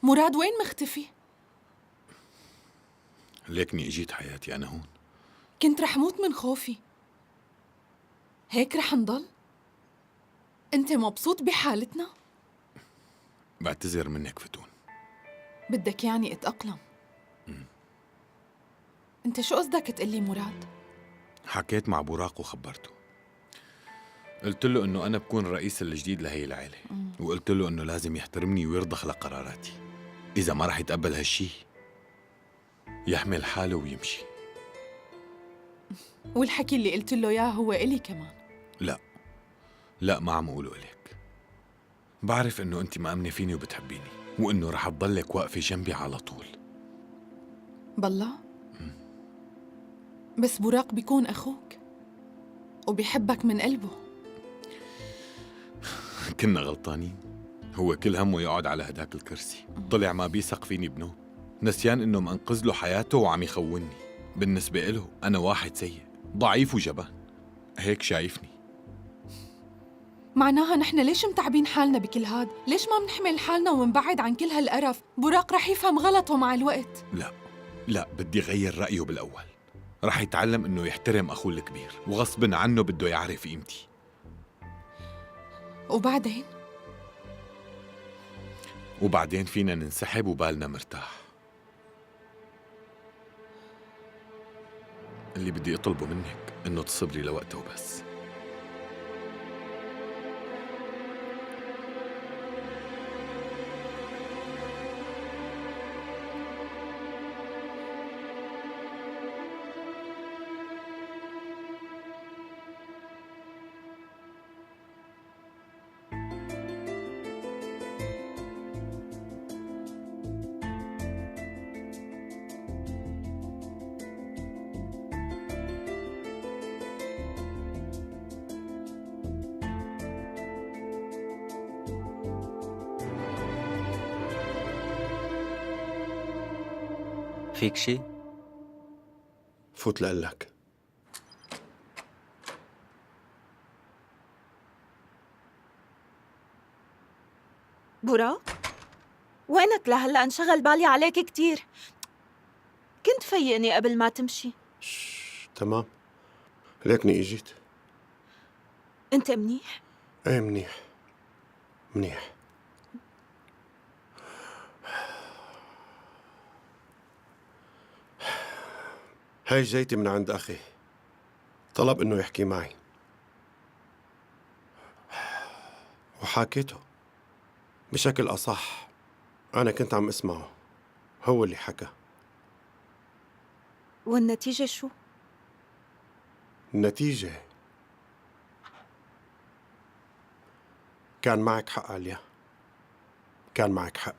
مراد وين مختفي؟ ليكني اجيت حياتي أنا هون. كنت رح موت من خوفي. هيك رح نضل؟ أنت مبسوط بحالتنا؟ بعتذر منك فتون. بدك يعني أتأقلم؟ أنت شو قصدك تقلي مراد؟ حكيت مع براق وخبرته. قلت له إنه أنا بكون الرئيس الجديد لهي العائلة، وقلت له إنه لازم يحترمني ويرضخ لقراراتي. إذا ما رح يتقبل هالشي يحمل حاله ويمشي. والحكي اللي قلت له إياه هو إلي كمان. لا ما عم أقوله إليك. بعرف إنه أنت مأمنة فيني وبتحبيني، وإنه رح تضلك واقفة جنبي على طول. بالله؟ بس براق بيكون أخوك وبيحبك من قلبه. كنا غلطانين. هو كل همه يقعد على هداك الكرسي. طلع ما بيثق فيني بنوب، نسيان إنه منقذ له حياته وعم يخونني. بالنسبة إله أنا واحد سيء ضعيف وجبان، هيك شايفني. معناها نحن ليش متعبين حالنا بكل هاد؟ ليش ما بنحمل حالنا ونبعد عن كل هالقرف؟ براق رح يفهم غلطه مع الوقت. لا بدي غير رأيه بالأول. رح يتعلم إنه يحترم أخوه الكبير، وغصباً عنه بده يعرف قيمتي. وبعدين فينا ننسحب وبالنا مرتاح. اللي بدي أطلبه منك إنه تصبري لوقته وبس. فيك شي؟ فوت لقلك. براق؟ وينك لهلا؟ انشغل بالي عليك كتير. كنت فيقني قبل ما تمشي. تمام، ليكني اجيت. انت منيح؟ ايه منيح منيح. هاي جيتي من عند أخي، طلب إنه يحكي معي وحاكيته. بشكل أصح أنا كنت عم أسمعه، هو اللي حكى. والنتيجة شو؟ النتيجة كان معك حق عليا، كان معك حق.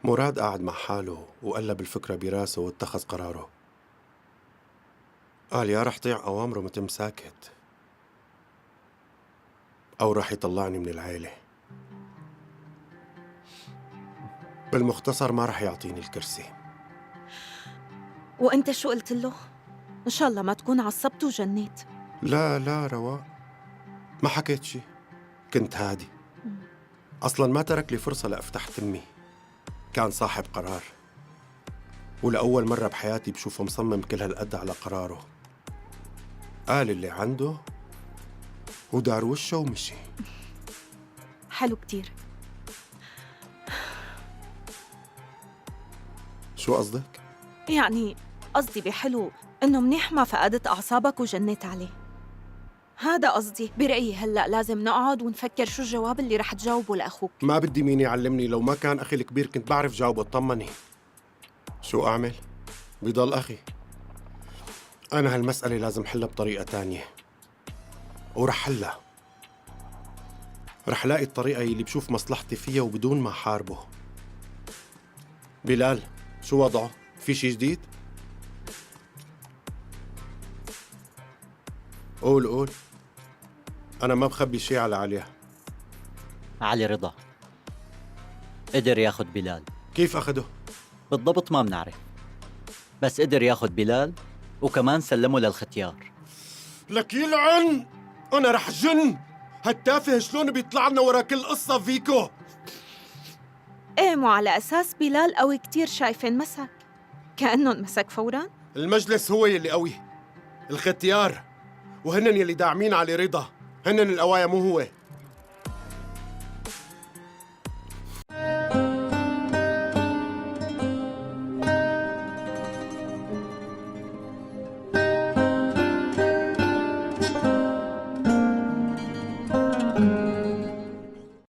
مراد قاعد مع حاله وقلب الفكرة براسه واتخذ قراره. قال يا رح طيع أوامره متم ساكت، أو رح يطلعني من العيلة. بالمختصر ما رح يعطيني الكرسي. وانت شو قلت له؟ ان شاء الله ما تكون عصبت وجنيت. لا رواق، ما حكيت شي، كنت هادي. أصلاً ما ترك لي فرصة لأفتح تمي. كان صاحب قرار، ولأول مرة بحياتي بشوفه مصمم كل هالقد على قراره. قال اللي عنده ودار وشه ومشي. حلو كتير. شو قصدك؟ يعني قصدي بحلو انه منيح ما فقدت اعصابك وجنيت عليه. هذا قصدي. برأيي هلأ لازم نقعد ونفكر شو الجواب اللي رح تجاوبه لأخوك. ما بدي مين يعلمني، لو ما كان أخي الكبير كنت بعرف جاوبه. اطمني. شو أعمل؟ بضل أخي. أنا هالمسألة لازم حلها بطريقة تانية، ورح حلها. رح لاقي الطريقة اللي بشوف مصلحتي فيها وبدون ما حاربه. بلال، شو وضعه؟ في شي جديد؟ قول. أنا ما بخبي شي على عليا. علي رضا قدر ياخد بلال. كيف أخده؟ بالضبط ما بنعرف، بس قدر ياخد بلال وكمان سلمه للختيار. لك يلعن، أنا رح جن. هالتافه شلون بيطلع لنا ورا كل قصة فيكو؟ ايه مو على أساس بلال قوي كتير شايفين مسك، كأنه انمسك فوراً. المجلس هو يلي قوي، الختيار، وهنن يلي داعمين علي رضا، هنن القوايا مو هو.